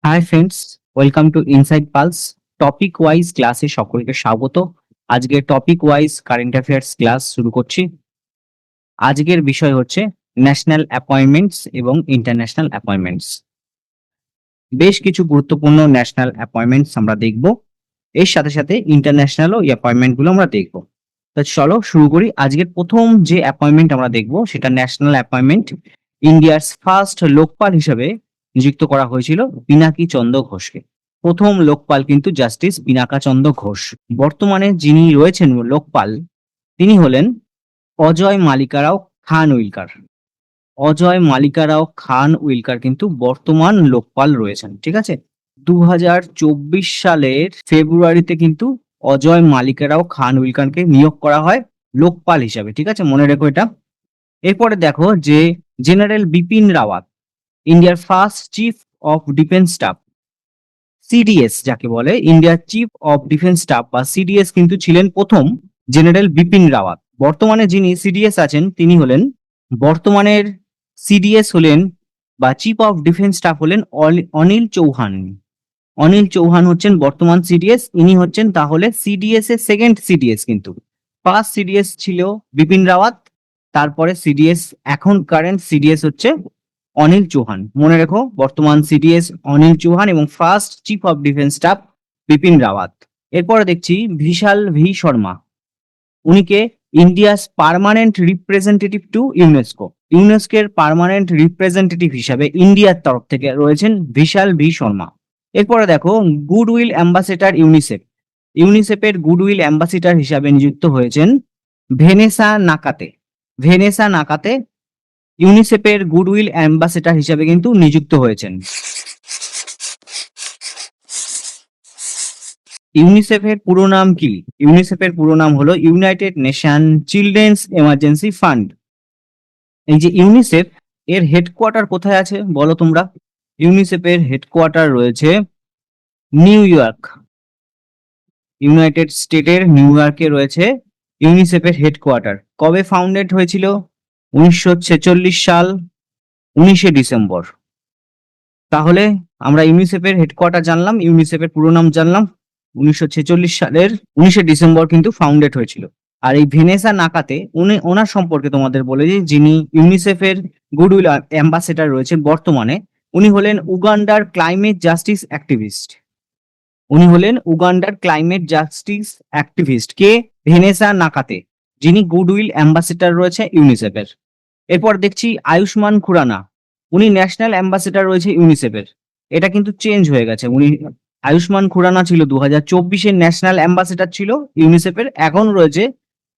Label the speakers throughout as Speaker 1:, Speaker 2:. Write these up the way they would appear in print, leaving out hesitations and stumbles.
Speaker 1: Hi friends, welcome to inside pulse. Topic wise ক্লাসে সকলকে স্বাগত। আজকে topic wise current affairs class শুরু করছি। আজকের বিষয় হচ্ছে ন্যাশনাল অ্যাপয়েন্টমেন্টস এবং ইন্টারন্যাশনাল অ্যাপয়েন্টমেন্টস। বেশ কিছু গুরুত্বপূর্ণ ন্যাশনাল অ্যাপয়েন্টমেন্টস আমরা দেখব, এর সাথে সাথে ইন্টারন্যাশনালও এই অ্যাপয়েন্টমেন্ট গুলো আমরা দেখব। তো চলো শুরু করি। আজকের প্রথম যে অ্যাপয়েন্টমেন্ট আমরা দেখব সেটা ন্যাশনাল অ্যাপয়েন্টমেন্ট। ইন্ডিয়ার ফার্স্ট লোকপাল হিসেবে নিযুক্ত করা হয়েছিল পিনাকি চন্দ্র ঘোষকে। প্রথম লোকপাল কিন্তু জাস্টিস পিনাকা চন্দ্র ঘোষ। বর্তমানে যিনি রয়েছেন লোকপাল, তিনি হলেন অজয় মালিকা রাও খান উইলকার। অজয় মালিকা রাও খান উইলকার কিন্তু বর্তমান লোকপাল রয়েছেন, ঠিক আছে। 2024 সালের ফেব্রুয়ারিতে কিন্তু অজয় মালিকা রাও খান উইলকারকে নিয়োগ করা হয় লোকপাল হিসাবে, ঠিক আছে, মনে রেখো এটা। এরপরে দেখো যে জেনারেল বিপিন রাওয়াত, ইন্ডিয়ার first chief of defence staff, CDS যাকে বলে, ইন্ডিয়ার চিফ অফ ডিফেন্স স্টাফ বা সিডিএস কিন্তু ছিলেন প্রথম জেনারেল বিপিন রাওয়াত। বর্তমানে যিনি সিডিএস আছেন তিনি হলেন, বর্তমানের সিডিএস হলেন বা চিফ অফ ডিফেন্স স্টাফ হলেন অনিল চৌহান। অনিল চৌহান হচ্ছেন বর্তমান সিডিএস। ইনি হচ্ছেন তাহলে সিডিএস এর সেকেন্ড সিডিএস। কিন্তু ফার্স্ট সিডিএস ছিল বিপিন রাওয়াত, তারপরে সিডিএস, এখন কারেন্ট সিডিএস হচ্ছে অনিল চৌহান। মনে রেখো, বর্তমান সিডিএস অনিল চৌহান এবং first chief of defence staff Bipin Rawat. এরপরে দেখছি বিশাল ভি শর্মা, উনিকে India's permanent representative to UNESCO. ইউনেস্কোর পার্মানেন্ট রিপ্রেজেন্টেটিভ হিসাবে ইন্ডিয়ার তরফ থেকে রয়েছেন বিশাল ভি শর্মা। এরপরে দেখো গুডউইল অ্যাম্বাসেডর ইউনিসেফ। ইউনিসেফের গুডউইল অ্যাম্বাসেডর হিসাবে নিযুক্ত হয়েছেন ভেনেসা নাকাতে। ভেনেসা নাকাতে ইউনিসেফের গুডউইল অ্যাম্বাসেডর হিসাবে কিন্তু নিযুক্ত হয়েছেন। ইউনিসেফের পুরো নাম কি? ইউনিসেফের পুরো নাম হলো United nation children's emergency fund. এই যে ইউনিসেফ, এর হেডকোয়ার্টার কোথায় আছে বলো তোমরা? ইউনিসেফের হেডকোয়ার্টার রয়েছে নিউ ইয়র্ক। ইউনাইটেড স্টেটের নিউ ইয়র্কে রয়েছে ইউনিসেফের হেডকোয়ার্টার। কবে ফাউন্ডেড হয়েছিল? 1946 সাল 19শে ডিসেম্বর। তাহলে আমরা ইউনিসেফের হেডকোয়ার্টার জানলাম, ইউনিসেফের পুরো নাম জানলাম। 1946 সালের 19শে ডিসেম্বর কিন্তু ফাউন্ডেড হয়েছিল। আর এই ভেনেসা নাকাতে ওনার সম্পর্কে তোমাদের বলে যে যিনি ইউনিসেফের গুডউইল অ্যাম্বাসেডর রয়েছেন বর্তমানে, উনি হলেন উগান্ডার ক্লাইমেট জাস্টিস অ্যাক্টিভিস্ট। উনি হলেন উগান্ডার ক্লাইমেট জাস্টিস অ্যাক্টিভিস্ট কে? ভেনেসা নাকাতে, যিনি গুডউইল অ্যাম্বাসেডর রয়েছে ইউনিসেফের। এরপর দেখছি আয়ুষ্মান খুরানা, উনি ন্যাশনাল অ্যাম্বাসেডর রয়েছে ইউনিসেফের। এটা কিন্তু চেঞ্জ হয়ে গেছে। উনি আয়ুষ্মান খুরানা ছিল 2024-এর ন্যাশনাল অ্যাম্বাসেডর ছিল ইউনিসেফের। এখন রয়েছে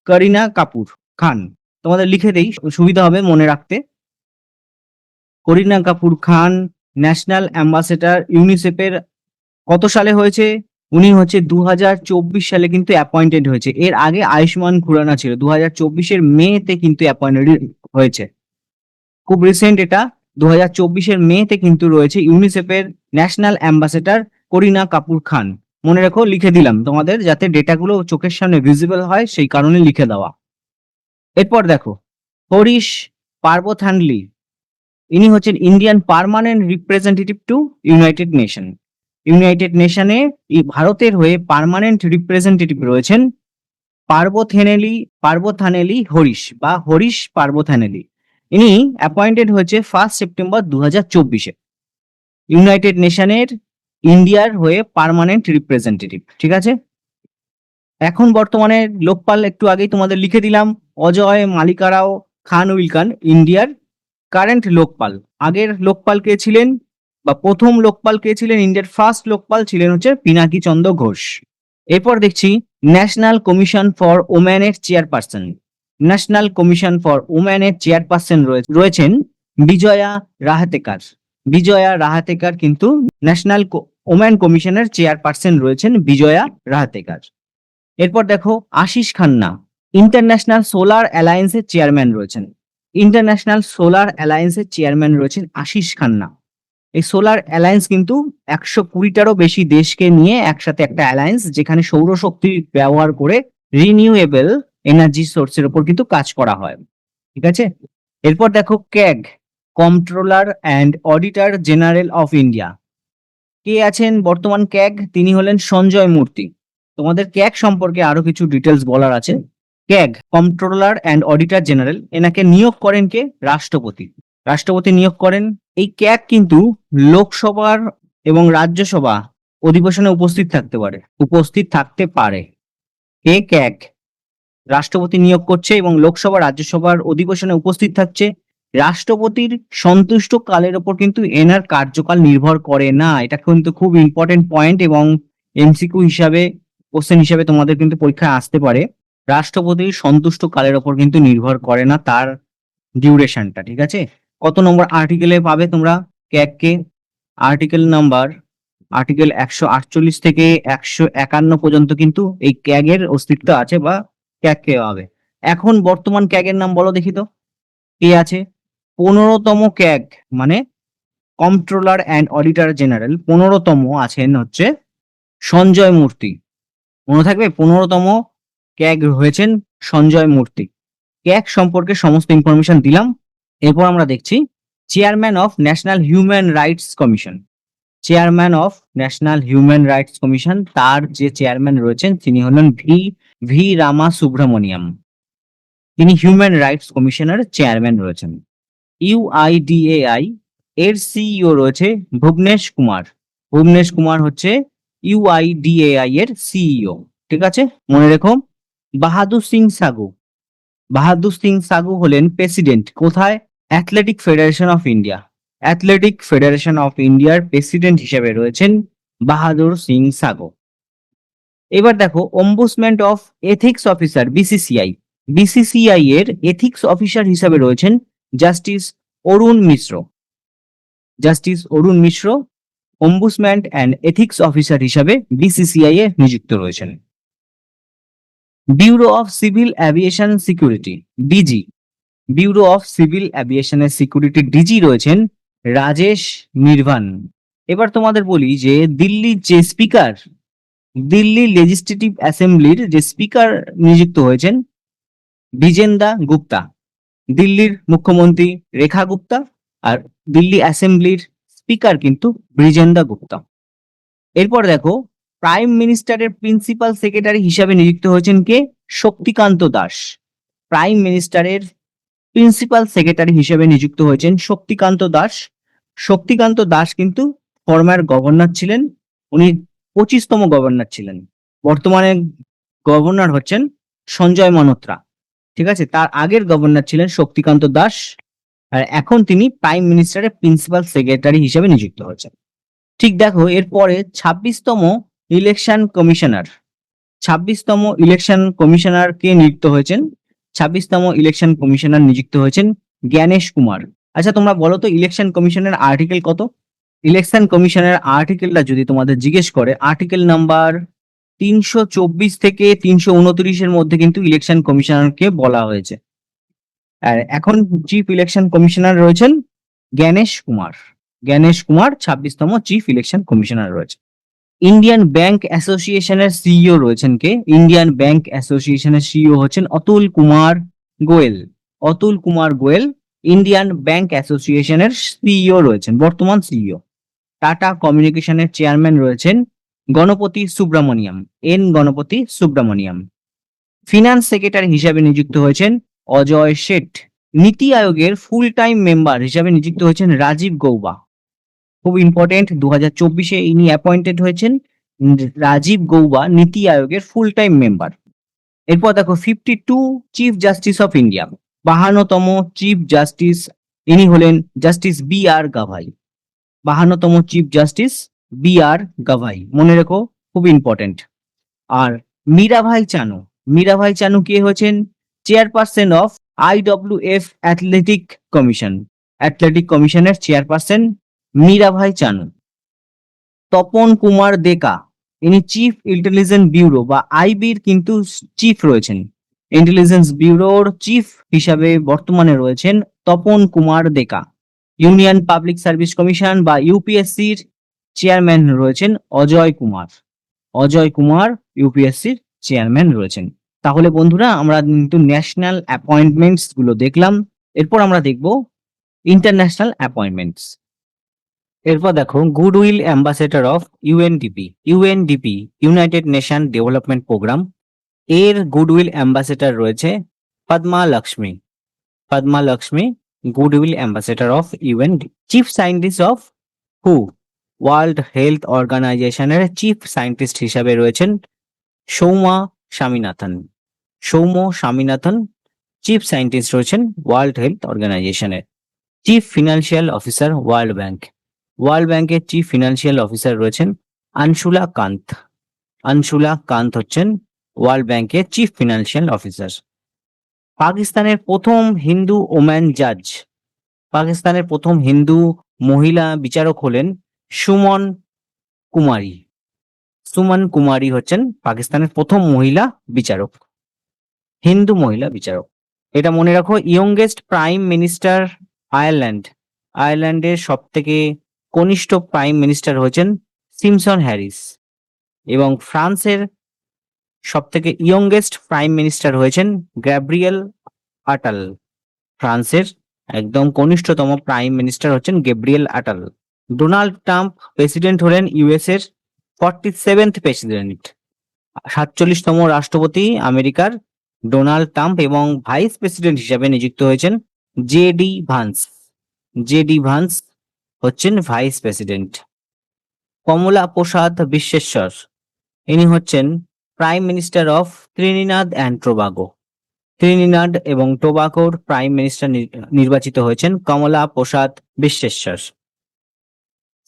Speaker 1: করিনা কাপুর খান। তোমাদের লিখে দেই, সুবিধা হবে মনে রাখতে। করিনা কাপুর খান ন্যাশনাল অ্যাম্বাসেডর ইউনিসেফের কত সালে হয়েছে? উনি হচ্ছে 2024 সালে কিন্তু অ্যাপয়েন্টেড হয়েছে। এর আগে আয়ুষ্মান খুরানা ছিল 2024-এর মেতে কিন্তু অ্যাপয়েন্টেড হয়েছে। খুব রিসেন্ট এটা, 2024-এর মেতে কিন্তু রয়েছে ইউনিসেফের ন্যাশনাল অ্যাম্বাসেডর করিনা কাপুর খান। মনে রেখো, লিখে দিলাম তোমাদের যাতে ডেটাগুলো চোখের সামনে ভিজিবল হয়, সেই কারণে লিখে দেওয়া। এরপর দেখো হরিশ পার্বথানলি, ইনি হচ্ছেন Indian permanent representative to United Nation. United নেশনে ভারতের হয়ে পার্মানেন্ট রিপ্রেজেন্টেটিভ রয়েছেন পার্বথানেলি হরিশ বা হরিশ পার্বথানেলি। ইনি অ্যাপয়েন্টেড হয়েছে 1 সেপ্টেম্বর 2024-এ ইউনাইটেড নেশনের ইন্ডিয়ার হয়ে পার্মানেন্ট রিপ্রেজেন্টেটিভ, ঠিক আছে। এখন বর্তমানে লোকপাল একটু আগেই তোমাদের লিখে দিলাম, অজয় মালিকা রাও খান উইলকার ইন্ডিয়ার কারেন্ট লোকপাল। আগের লোকপাল কে ছিলেন বা প্রথম লোকপাল কে ছিলেন? ইন্ডিয়ার ফার্স্ট লোকপাল ছিলেন হচ্ছে পিনাকি চন্দ্র ঘোষ। এরপর দেখছি ন্যাশনাল কমিশন ফর ওম্যানের চেয়ারপারসন। ন্যাশনাল কমিশন ফর ওম্যানের চেয়ারপারসন রয়েছেন বিজয়া রাহাতেকার। বিজয়া রাহাতেকার কিন্তু ন্যাশনাল ওম্যান কমিশনের চেয়ারপারসন রয়েছেন বিজয়া রাহাতেকার। এরপর দেখো আশিস খান্না ইন্টারন্যাশনাল সোলার অ্যালায়েন্সের চেয়ারম্যান রয়েছেন। ইন্টারন্যাশনাল সোলার অ্যালায়েন্সের চেয়ারম্যান রয়েছেন আশিস খান্না। এই সোলার অ্যালায়েন্স কিন্তু 120টারও বেশি দেশকে নিয়ে একসাথে একটা অ্যালায়েন্স, যেখানে সৌরশক্তি ব্যবহার করে রিনিউয়েবল এনার্জি সোর্সের উপর কিন্তু কাজ করা হয়, ঠিক আছে। এরপর দেখো CAG, controller and auditor general of India. কে আছেন বর্তমান ক্যাগ? তিনি হলেন সঞ্জয় মূর্তি। তোমাদের ক্যাগ সম্পর্কে আরো কিছু ডিটেলস বলার আছে। CAG controller and auditor general, এনাকে নিয়োগ করেন কে? রাষ্ট্রপতি। রাষ্ট্রপতি নিয়োগ করেন। এই ক্যাগ কিন্তু লোকসভার এবং রাজ্যসভা অধিবেশনে উপস্থিত থাকতে পারে। কে? ক্যাগ রাষ্ট্রপতি নিয়োগ করছে এবং লোকসভা রাজ্যসভার অধিবেশনে উপস্থিত থাকছে। রাষ্ট্রপতির সন্তুষ্ট কালের ওপর কিন্তু এনার কার্যকাল নির্ভর করে না। এটা কিন্তু খুব ইম্পর্টেন্ট পয়েন্ট এবং এমসিকিউ হিসাবে কোশ্চেন হিসাবে তোমাদের কিন্তু পরীক্ষায় আসতে পারে। রাষ্ট্রপতির সন্তুষ্ট কালের ওপর কিন্তু নির্ভর করে না তার ডিউরেশনটা, ঠিক আছে? কত নম্বর আর্টিকেলে পাবে তোমরা ক্যাগকে? আর্টিকেল 148 থেকে 151 পর্যন্ত কিন্তু এই ক্যাগের অস্তিত্ব আছে বা ক্যাগকে পাবে। এখন বর্তমান ক্যাগের নাম বলো দেখি তো, কে আছে? 15তম ক্যাগ মানে কন্ট্রোলার অ্যান্ড অডিটর জেনারেল, 15তম আছেন হচ্ছে সঞ্জয় মূর্তি। মনে থাকবে 15তম ক্যাগ হয়েছেন সঞ্জয় মূর্তি। ক্যাগ সম্পর্কে সমস্ত ইনফরমেশন দিলাম। এরপর আমরা দেখছি chairman of national human rights commission. Chairman of national human rights commission, তার যে চেয়ারম্যান রয়েছেন তিনি হলেন ভি রামা সুব্রমণিয়াম। তিনি হিউম্যান রাইটস কমিশনের চেয়ারম্যান রয়েছেন। ইউআইডিএআই এর সিইও রয়েছে ভুবনেশ কুমার। ভুবনেশ কুমার হচ্ছে ইউআইডিএআই এর সিইও, ঠিক আছে? মনে রেখো। বাহাদুর সিং সাগু, বাহাদুর সিং সাগু হলেন প্রেসিডেন্ট কোথায়? Athletic federation of India. Athletic federation of ইন্ডিয়ার প্রেসিডেন্ট হিসেবে রয়েছেন বাহাদুর সিং সাগু। এবার দেখো ombudsman of ethics officer BCCI. BCCI এর এথিক্স অফিসার হিসাবে রয়েছেন justice Arun Mishra. Justice Arun Mishra ombudsman and ethics officer হিসাবে বিসিসিআই এ নিযুক্ত রয়েছেন। Bureau of civil aviation security DG, bureau of civil অ্যাভিয়েশনের সিকিউরিটি ডিজি রয়েছেন রাজেশ নির্ভান। এবার তোমাদের বলি যে দিল্লির যে স্পিকার, দিল্লি লেজিসলেটিভ অ্যাসেম্বলির যে স্পিকার নিযুক্ত হয়েছেন বিজেন্দা গুপ্তা। দিল্লির মুখ্যমন্ত্রী রেখা গুপ্তা আর দিল্লি অ্যাসেম্বলির স্পিকার কিন্তু ব্রিজেন্দা গুপ্তা। এরপর দেখো প্রাইম মিনিস্টারের প্রিন্সিপাল সেক্রেটারি হিসাবে নিযুক্ত হয়েছেন কে? শক্তিকান্ত দাস। প্রাইম মিনিস্টারের প্রিন্সিপাল সেক্রেটারি হিসেবে নিযুক্ত হয়েছেন শক্তিকান্ত দাস। শক্তিকান্ত দাস কিন্তু ফর্মার গভর্নর ছিলেন, উনি 25তম গভর্নর ছিলেন। বর্তমানে গভর্নর হচ্ছেন সঞ্জয় মালহোত্রা, ঠিক আছে? তার আগের গভর্নর ছিলেন শক্তিকান্ত দাস আর এখন তিনি প্রাইম মিনিস্টারের প্রিন্সিপাল সেক্রেটারি হিসেবে নিযুক্ত হয়েছেন। ঠিক দেখো এরপরে 26তম ইলেকশন কমিশনার। 26তম ইলেকশন কমিশনার কে নিযুক্ত হয়েছেন? 26তম ইলেকশন কমিশনার নিযুক্ত হয়েছেন জ্ঞানেশ কুমার। আচ্ছা তোমরা বলো তো ইলেকশন কমিশনের আর্টিকেল কত? ইলেকশন কমিশনের আর্টিকেলটা যদি তোমাদের জিজ্ঞেস করে, আর্টিকেল নাম্বার 324 থেকে 329 মধ্যে কিন্তু ইলেকশন কমিশনারকে বলা হয়েছে। আর এখন চিফ ইলেকশন কমিশনার রয়েছেন জ্ঞানেশ কুমার। জ্ঞানেশ কুমার 26তম চিফ ইলেকশন কমিশনার রয়েছে। ইন্ডিয়ান ব্যাংক অ্যাসোসিয়েশনের সিইও রয়েছেন কে? ইন্ডিয়ান ব্যাংক অ্যাসোসিয়েশনের সিইও হচ্ছেন অতুল কুমার গোয়েল। অতুল কুমার গোয়েল ইন্ডিয়ান ব্যাংক অ্যাসোসিয়েশনের সিইও রয়েছেন, বর্তমান সিইও। টাটা কমিউনিকেশনের চেয়ারম্যান রয়েছেন Ganapathi Subramaniam, N Ganapathi Subramaniam. Finance secretary হিসাবে নিযুক্ত হয়েছেন অজয় শেঠ। নীতি আয়োগের ফুল টাইম মেম্বার হিসাবে নিযুক্ত হয়েছেন রাজীব গৌবা। খুব ইম্পর্টেন্ট, 2024-এ ইনি অ্যাপয়েন্টেড হয়েছেন রাজীব গৌবা নীতি আয়োগের ফুল টাইম মেম্বার। এরপর দেখো 52 চিফ জাস্টিস অফ ইন্ডিয়া। 52তম চিফ জাস্টিস ইনি হলেন জাস্টিস বি আর গাভাই। 52তম chief justice B R Gavai, মনে রেখো, খুব ইম্পর্টেন্ট। আর মীরাভাই চানু, মীরাভাই চানু কে হয়েছেন? Chairperson of IWF athletic commission. Athletic কমিশনের চেয়ারপারসন মীরাভাই চানু। তপন কুমার দেকা ইনি চিফ ইন্টেলিজেন্স ব্যুরো বা আইবির কিন্তু চিফ রয়েছেন। ইন্টেলিজেন্স ব্যুরোর চিফ হিসাবে বর্তমানে রয়েছেন তপন কুমার দেকা। ইউনিয়ন পাবলিক সার্ভিস কমিশন বা ইউপিএসসির চেয়ারম্যান রয়েছেন অজয় কুমার। অজয় কুমার ইউপিএসসির চেয়ারম্যান রয়েছেন। তাহলে বন্ধুরা আমরা কিন্তু ন্যাশনাল অ্যাপয়েন্টমেন্টস গুলো দেখলাম। এরপর আমরা দেখব ইন্টারন্যাশনাল অ্যাপয়েন্টমেন্টস। এরপর দেখো goodwill ambassador of UNDP. UNDP United Nation Development Programme, এর গুডউইল অ্যাম্বাসেডর রয়েছে Padma Lakshmi. Padma Lakshmi goodwill ambassador of UND. Chief scientist of হু, ওয়ার্ল্ড হেলথ অর্গানাইজেশনের চিফ সায়েন্টিস্ট হিসাবে রয়েছেন সৌম্যা স্বামীনাথন। সৌম্য স্বামীনাথন চিফ সায়েন্টিস্ট রয়েছেন ওয়ার্ল্ড হেলথ অর্গানাইজেশনের। Chief financial officer World Bank. World ব্যাংকের chief financial officer রয়েছেন আনশুলা কান্ত। আনশুলা কান্ত হচ্ছেন ওয়ার্ল্ড ব্যাংকের চিফ ফিনান্সিয়াল অফিসার। পাকিস্তানের প্রথম হিন্দু ওম্যান জাজ। পাকিস্তানের প্রথম হিন্দু মহিলা বিচারক হলেন সুমন কুমারী। সুমন কুমারী হচ্ছেন পাকিস্তানের প্রথম মহিলা বিচারক, হিন্দু মহিলা বিচারক। এটা মনে রাখো। Youngest prime minister Ireland. আয়ারল্যান্ডের সব থেকে কনিষ্ঠ প্রাইম মিনিস্টার হচ্ছেন সিমসন হ্যারিস। এবং ফ্রান্সের সব থেকে ইয়ংগেস্ট প্রাইম মিনিস্টার হয়েছেন গ্যাব্রিয়েল আটাল। ফ্রান্সের একদম কনিষ্ঠতম প্রাইম মিনিস্টার হচ্ছেন Gabriel Atal. Donald Trump president হলেন ইউএস এর 47th প্রেসিডেন্ট, 47তম রাষ্ট্রপতি আমেরিকার ডোনাল্ড ট্রাম্প। এবং ভাইস প্রেসিডেন্ট হিসাবে নিযুক্ত হয়েছেন জেডি ভান্স। জেডি ভান্স হচ্ছেন ভাইস প্রেসিডেন্ট। কমলা প্রসাদ বিশ্বেশ্বর, ইনি হচ্ছেন prime minister of Trinidad and Tobago. Trinidad এবং টোবাগোর প্রাইম মিনিস্টার নির্বাচিত হয়েছেন কমলা প্রসাদ বিশ্বেশ্বর।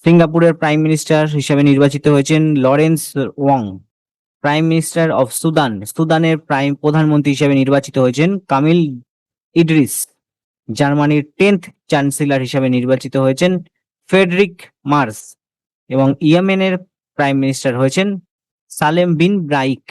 Speaker 1: সিঙ্গাপুরের প্রাইম মিনিস্টার হিসেবে নির্বাচিত হয়েছেন Lawrence Wang. Prime minister of Sudan, সুদানের প্রধানমন্ত্রী হিসেবে নির্বাচিত হয়েছেন কামিল ইডরিস। জার্মানির 10th চ্যান্সেলর হিসেবে নির্বাচিত হয়েছেন ফ্রেডরিক মার্স। এবং ইয়েমেনের প্রাইম মিনিস্টার হয়েছেন সালেম বিন ব্রাইক।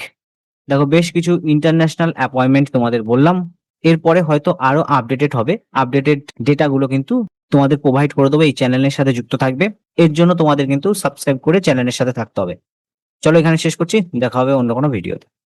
Speaker 1: দেখো বেশ কিছু ইন্টারন্যাশনাল অ্যাপয়েন্টমেন্ট তোমাদের বললাম। এরপরে হয়তো আরো আপডেটেড হবে, আপডেটেড ডেটাগুলো কিন্তু তোমাদের প্রোভাইড করে দেবো। এই চ্যানেলের সাথে যুক্ত থাকবে, এর জন্য তোমাদের কিন্তু সাবস্ক্রাইব করে চ্যানেলের সাথে থাকতে হবে। চলো এখানে শেষ করছি, দেখা হবে অন্য কোনো ভিডিওতে।